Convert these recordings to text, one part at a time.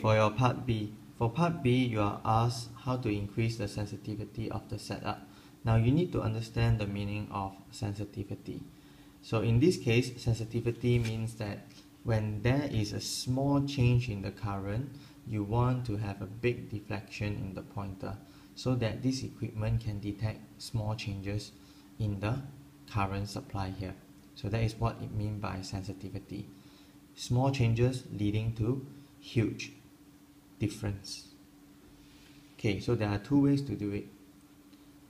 for your part B. For part B, you are asked how to increase the sensitivity of the setup. Now you need to understand the meaning of sensitivity. So in this case, sensitivity means that when there is a small change in the current, you want to have a big deflection in the pointer so that this equipment can detect small changes in the current supply here. So that is what it means by sensitivity. Small changes leading to huge difference. Okay, so there are two ways to do it.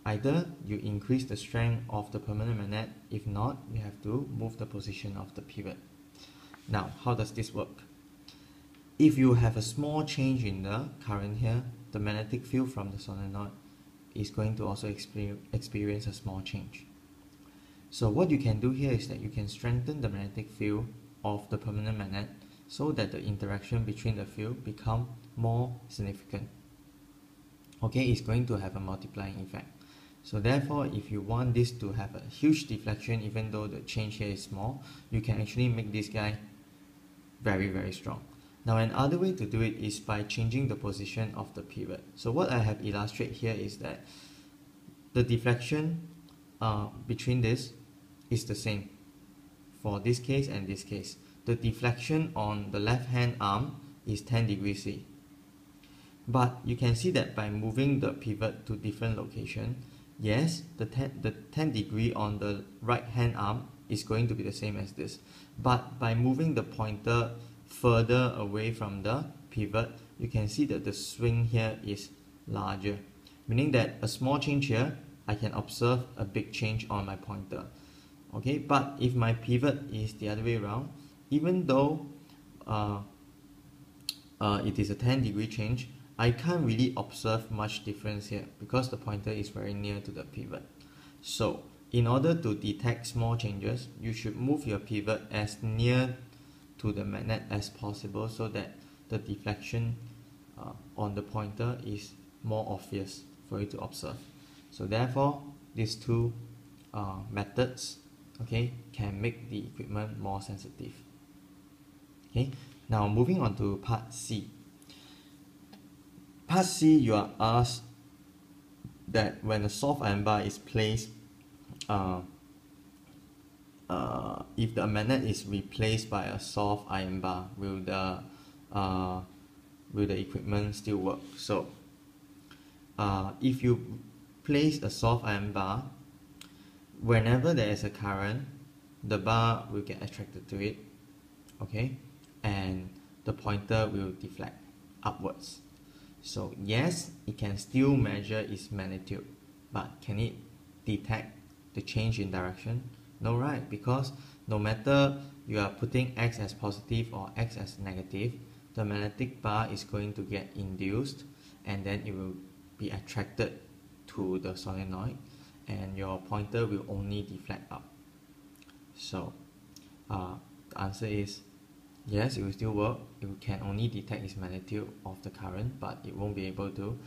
Either you increase the strength of the permanent magnet, if not, you have to move the position of the pivot. Now, how does this work? If you have a small change in the current here, the magnetic field from the solenoid is going to also experience a small change. So what you can do here is that you can strengthen the magnetic field of the permanent magnet so that the interaction between the field become more significant. Okay, it's going to have a multiplying effect. So therefore, if you want this to have a huge deflection, even though the change here is small, you can actually make this guy very, very strong. Now another way to do it is by changing the position of the pivot. So what I have illustrated here is that the deflection between this is the same for this case and this case. The deflection on the left hand arm is 10 degrees C. But you can see that by moving the pivot to different location, yes, the 10 degree on the right hand arm is going to be the same as this. But by moving the pointer further away from the pivot, you can see that the swing here is larger, meaning that a small change here, I can observe a big change on my pointer. Okay, but if my pivot is the other way around, even though it is a 10 degree change, I can't really observe much difference here because the pointer is very near to the pivot. So in order to detect small changes, you should move your pivot as near to the magnet as possible so that the deflection on the pointer is more obvious for you to observe. So therefore, these two methods, okay, can make the equipment more sensitive. Okay, now moving on to part C. Part C, you are asked that when a soft iron bar is placed, if the magnet is replaced by a soft iron bar, will the equipment still work? So if you place a soft iron bar, whenever there is a current, the bar will get attracted to it, okay, and the pointer will deflect upwards. So yes, it can still measure its magnitude, but can it detect the change in direction? No, right? Because no matter you are putting X as positive or X as negative, the magnetic bar is going to get induced and then it will be attracted to the solenoid and your pointer will only deflect up. So the answer is yes, it will still work. It can only detect its magnitude of the current, but it won't be able to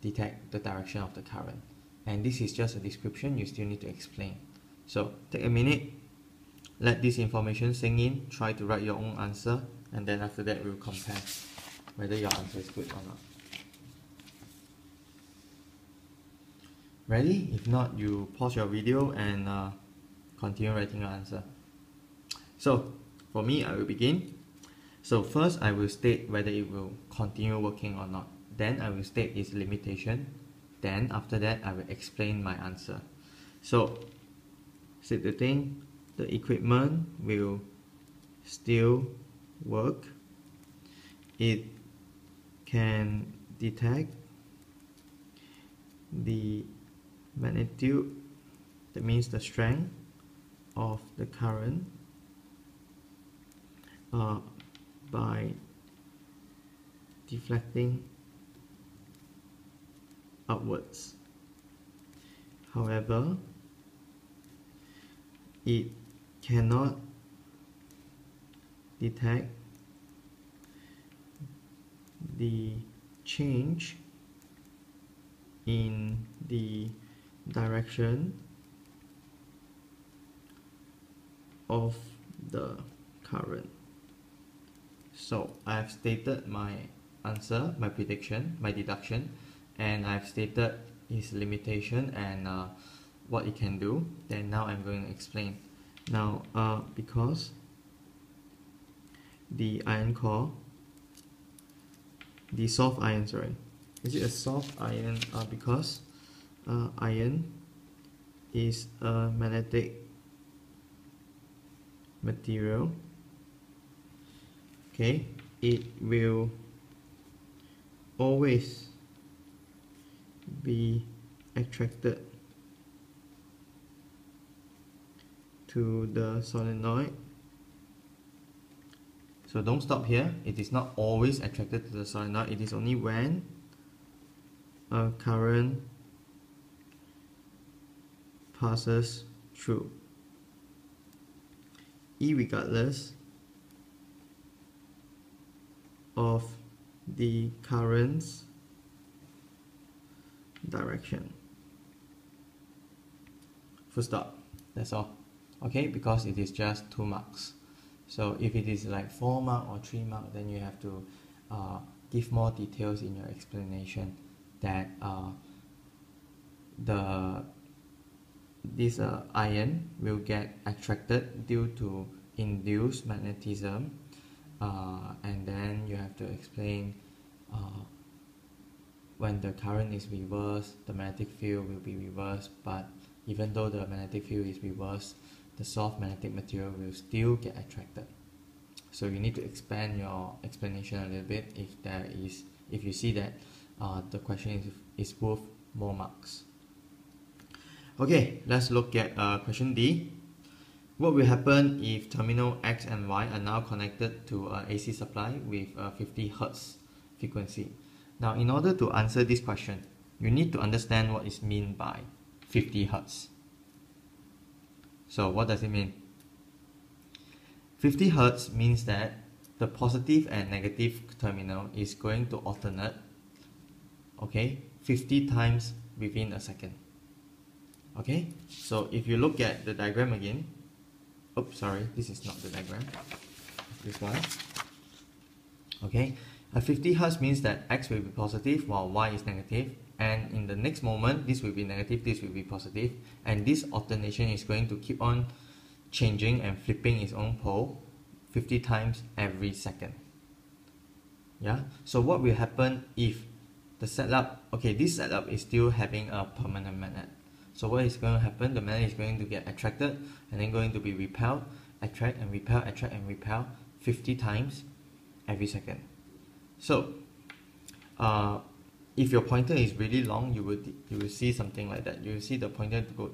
detect the direction of the current. And this is just a description, you still need to explain. So take a minute, let this information sink in, try to write your own answer, and then after that we'll compare whether your answer is good or not. Ready? If not, you pause your video and continue writing your answer. So for me, I will begin. So first I will state whether it will continue working or not. Then I will state its limitation. Then after that I will explain my answer. So state the thing, the equipment will still work. It can detect the magnitude, that means the strength of the current by deflecting upwards. However, it cannot detect the change in the direction of the current. So I've stated my answer, my prediction, my deduction, and I've stated its limitation and what it can do. Then now I'm going to explain. Now because the iron core, the soft iron, sorry, is it a soft iron? Because iron is a magnetic material, okay, it will always be attracted to the solenoid. So don't stop here, it is not always attracted to the solenoid, it is only when a current passes through, irregardless of the current's direction. Full stop. That's all. Okay, because it is just 2 marks. So if it is like 4 mark or 3 mark, then you have to give more details in your explanation that this ion will get attracted due to induced magnetism, and then you have to explain when the current is reversed, the magnetic field will be reversed, but even though the magnetic field is reversed, the soft magnetic material will still get attracted. So you need to expand your explanation a little bit if you see that the question is worth more marks. Okay, let's look at question D. What will happen if terminal X and Y are now connected to an AC supply with a 50 Hz frequency? Now, in order to answer this question, you need to understand what is meant by 50 Hz. So what does it mean? 50 Hz means that the positive and negative terminal is going to alternate, okay, 50 times within a second. Okay, so if you look at the diagram again, oops, sorry, this is not the diagram, this one. Okay, a 50 Hz means that X will be positive while Y is negative, and in the next moment this will be negative, this will be positive, and this alternation is going to keep on changing and flipping its own pole 50 times every second. Yeah, so what will happen if the setup, okay, this setup is still having a permanent magnet. So what is going to happen? The magnet is going to get attracted and then going to be repelled, attract and repel, attract and repel 50 times every second. So if your pointer is really long, you will see something like that. You will see the pointer go.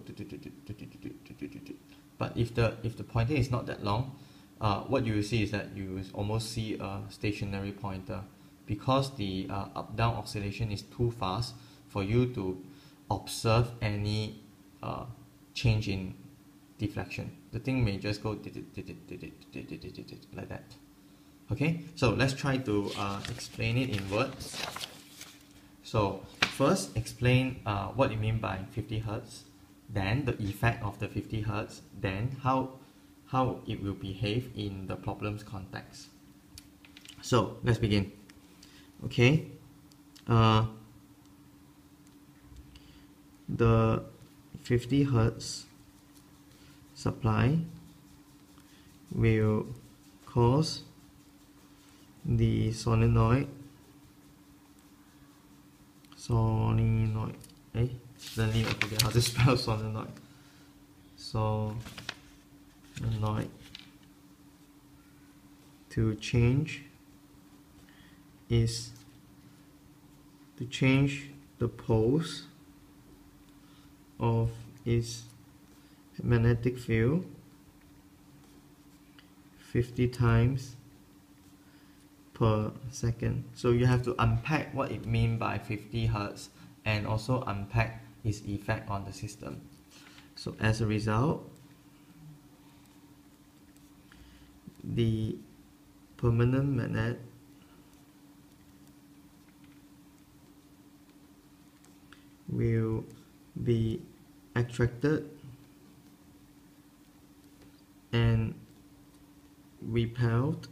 But if the pointer is not that long, what you will see is that you will almost see a stationary pointer, because the up-down oscillation is too fast for you to observe any change in deflection. The thing may just go like that. Okay, so let's try to explain it in words. So first, explain what you mean by 50 Hz, then the effect of the 50 Hz, then how it will behave in the problem's context. So let's begin. Okay, the 50 Hz supply will cause the solenoid, suddenly I forget how to spell solenoid, to change the poles of its magnetic field 50 times per second. So you have to unpack what it means by 50 Hz and also unpack its effect on the system. So as a result, the permanent magnet will be attracted and repelled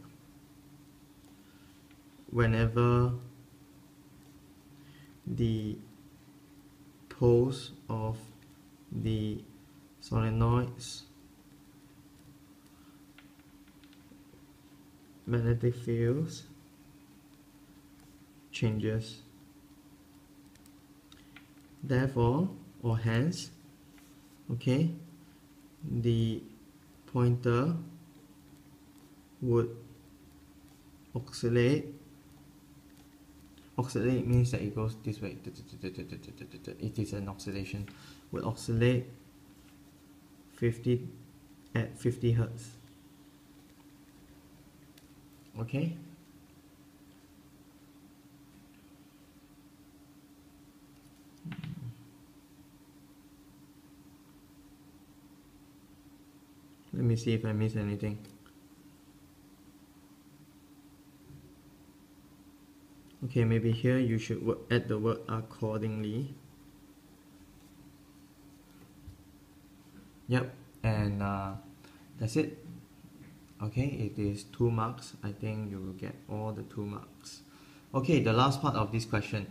whenever the poles of the solenoid's magnetic fields changes. Therefore, or hence, okay, the pointer would oscillate. Oscillate means that it goes this way. It is an oscillation. Will oscillate 50 at 50 Hertz. Okay. Let me see if I miss anything. Okay, maybe here you should add the word accordingly. Yep, and that's it. Okay, it is 2 marks. I think you will get all the 2 marks. Okay, the last part of this question,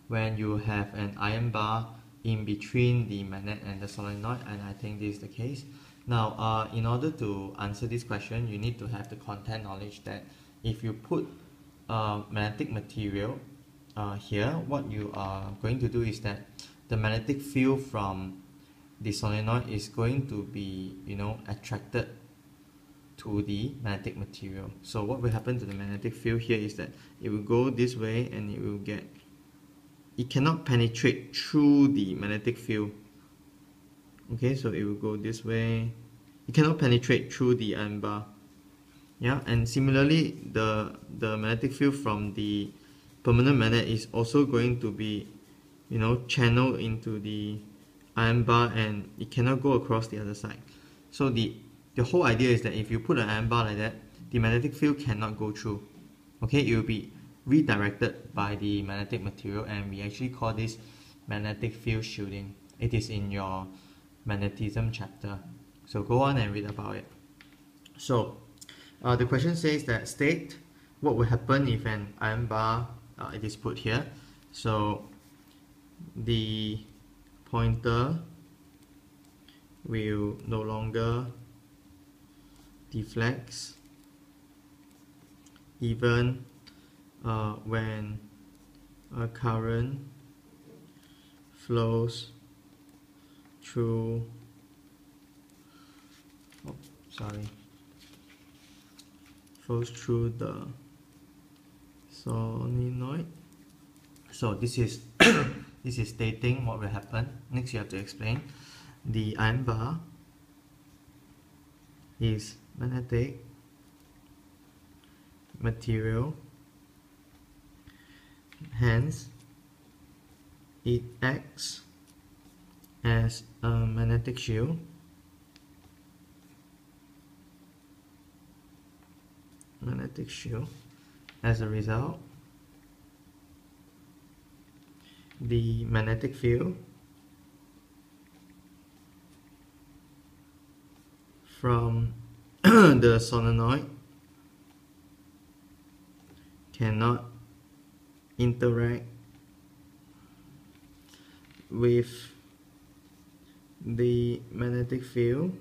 when you have an iron bar in between the magnet and the solenoid, and I think this is the case. Now, in order to answer this question, you need to have the content knowledge that if you put magnetic material here, what you are going to do is that the magnetic field from the solenoid is going to be, attracted to the magnetic material. So what will happen to the magnetic field here is that it will go this way and it cannot penetrate through the magnetic field. Okay, so it will go this way. It cannot penetrate through the iron bar. Yeah, and similarly, the magnetic field from the permanent magnet is also going to be, channeled into the iron bar, and it cannot go across the other side. So the whole idea is that if you put an iron bar like that, the magnetic field cannot go through. Okay, it will be redirected by the magnetic material, and we actually call this magnetic field shielding. It is in your magnetism chapter. So go on and read about it. So the question says that state what will happen if an iron bar it is put here. So the pointer will no longer deflects even when a current flows through the solenoid. So this is this is stating what will happen. Next you have to explain. The iron bar is magnetic material, hence it acts as a magnetic shield. As a result, the magnetic field from the solenoid cannot interact with the magnetic field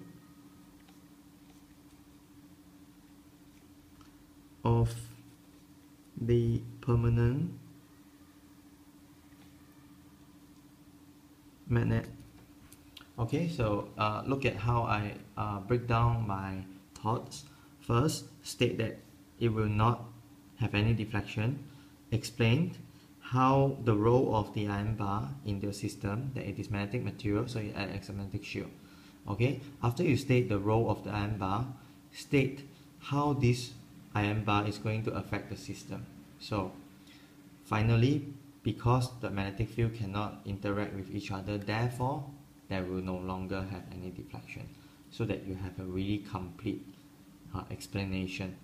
of the permanent magnet. Okay, so look at how I break down my thoughts. First, state that it will not have any deflection. Explained how the role of the iron bar in the system, that it is magnetic material, so it acts as a magnetic shield. Okay, after you state the role of the iron bar, state how this iron bar is going to affect the system. So finally, because the magnetic field cannot interact with each other, therefore there will no longer have any deflection, so that you have a really complete explanation.